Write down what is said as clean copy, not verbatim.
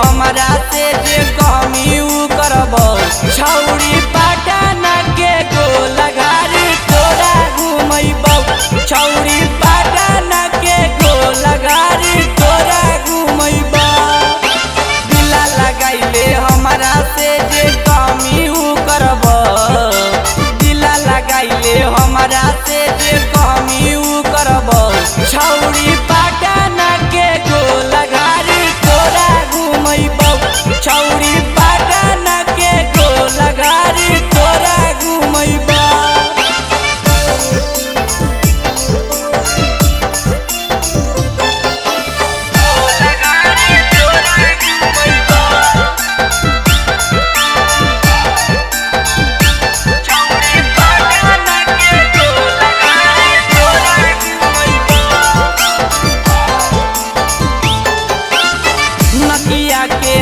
हमारा से जे कमी उ करबो छौरी पटना के गोल घारी तोरा घुमैबो छौरी पटना के गोल घारी तोरा घुमैबो दिला लगाइले हमारा से जे कमी उ करबो दिला लगाइले हमारा से जे कमी उ करबो छौरी पटना के गोल घारी तोरा घुमैबो छौरी पटना के गोल घारी तोरा घुमैबो नकिया के